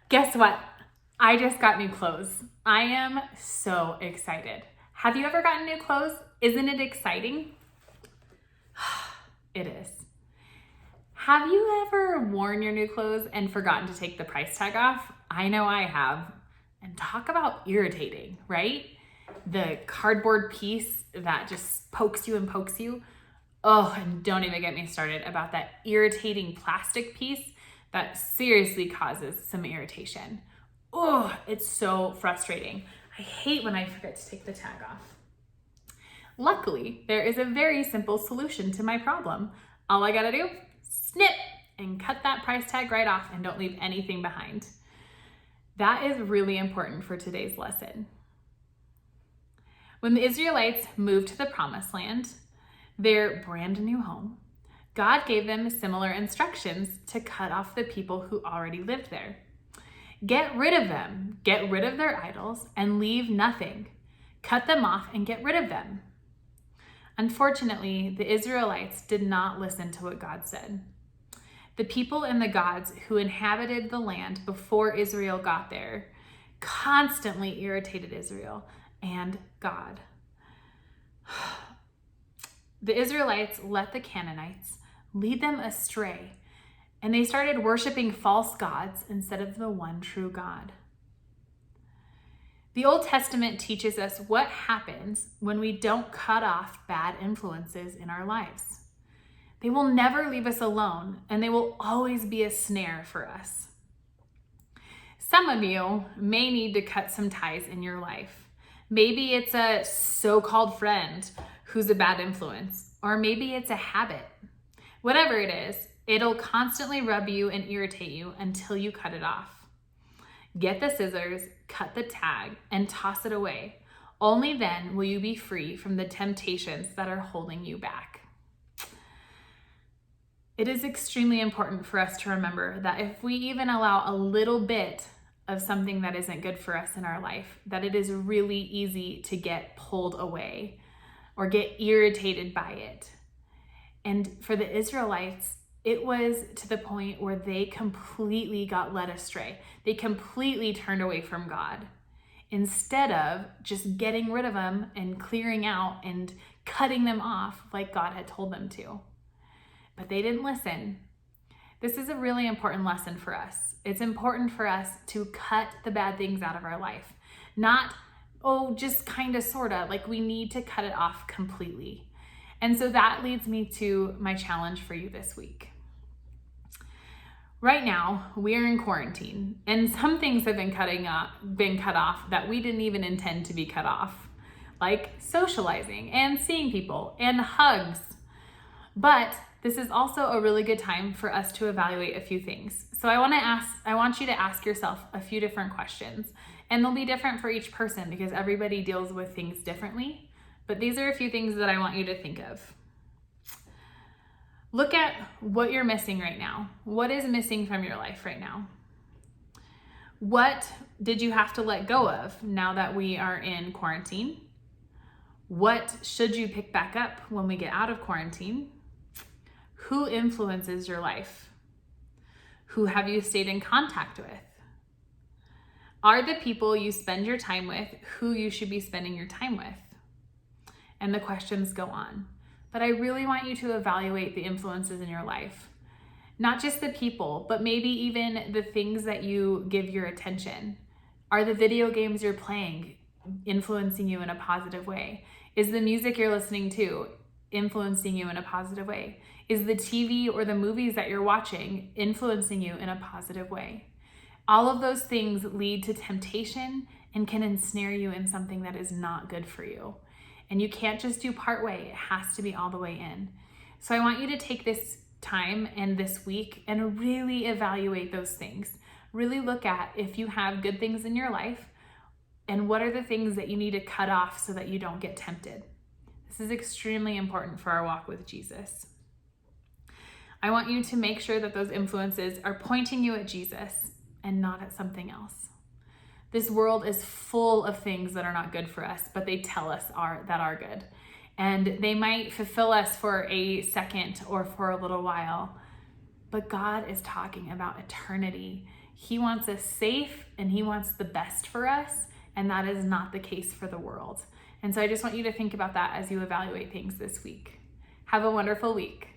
Guess what? I just got new clothes. I am so excited. Have you ever gotten new clothes? Isn't it exciting? It is. Have you ever worn your new clothes and forgotten to take the price tag off? I know I have. And talk about irritating, right? The cardboard piece that just pokes you and pokes you. Oh, and don't even get me started about that irritating plastic piece that seriously causes some irritation. Oh, it's so frustrating. I hate when I forget to take the tag off. Luckily, there is a very simple solution to my problem. All I gotta do, snip, and cut that price tag right off and don't leave anything behind. That is really important for today's lesson. When the Israelites moved to the Promised Land, their brand new home, God gave them similar instructions to cut off the people who already lived there. Get rid of them, get rid of their idols, and leave nothing. Cut them off and get rid of them. Unfortunately, the Israelites did not listen to what God said. The people and the gods who inhabited the land before Israel got there constantly irritated Israel and God. The Israelites let the Canaanites lead them astray, and they started worshiping false gods instead of the one true God. The Old Testament teaches us what happens when we don't cut off bad influences in our lives. They will never leave us alone, and they will always be a snare for us. Some of you may need to cut some ties in your life. Maybe it's a so-called friend who's a bad influence, or maybe it's a habit. Whatever it is, it'll constantly rub you and irritate you until you cut it off. Get the scissors, cut the tag, and toss it away. Only then will you be free from the temptations that are holding you back. It is extremely important for us to remember that if we even allow a little bit of something that isn't good for us in our life, that it is really easy to get pulled away or get irritated by it. And for the Israelites, it was to the point where they completely got led astray. They completely turned away from God instead of just getting rid of them and clearing out and cutting them off like God had told them to. But they didn't listen. This is a really important lesson for us. It's important for us to cut the bad things out of our life. Not, just kind of, sort of, like we need to cut it off completely. And so that leads me to my challenge for you this week. Right now, we are in quarantine, and some things have been cut off that we didn't even intend to be cut off, like socializing and seeing people and hugs. But this is also a really good time for us to evaluate a few things. So I want you to ask yourself a few different questions, and they'll be different for each person because everybody deals with things differently. But these are a few things that I want you to think of. Look at what you're missing right now. What is missing from your life right now? What did you have to let go of now that we are in quarantine? What should you pick back up when we get out of quarantine? Who influences your life? Who have you stayed in contact with? Are the people you spend your time with who you should be spending your time with? And the questions go on. But I really want you to evaluate the influences in your life. Not just the people, but maybe even the things that you give your attention. Are the video games you're playing influencing you in a positive way? Is the music you're listening to influencing you in a positive way? Is the TV or the movies that you're watching influencing you in a positive way? All of those things lead to temptation and can ensnare you in something that is not good for you. And you can't just do part way, it has to be all the way in. So I want you to take this time and this week and really evaluate those things. Really look at if you have good things in your life and what are the things that you need to cut off so that you don't get tempted. This is extremely important for our walk with Jesus. I want you to make sure that those influences are pointing you at Jesus and not at something else. This world is full of things that are not good for us, but they tell us that are good. And they might fulfill us for a second or for a little while. But God is talking about eternity. He wants us safe and he wants the best for us, and that is not the case for the world. And so I just want you to think about that as you evaluate things this week. Have a wonderful week.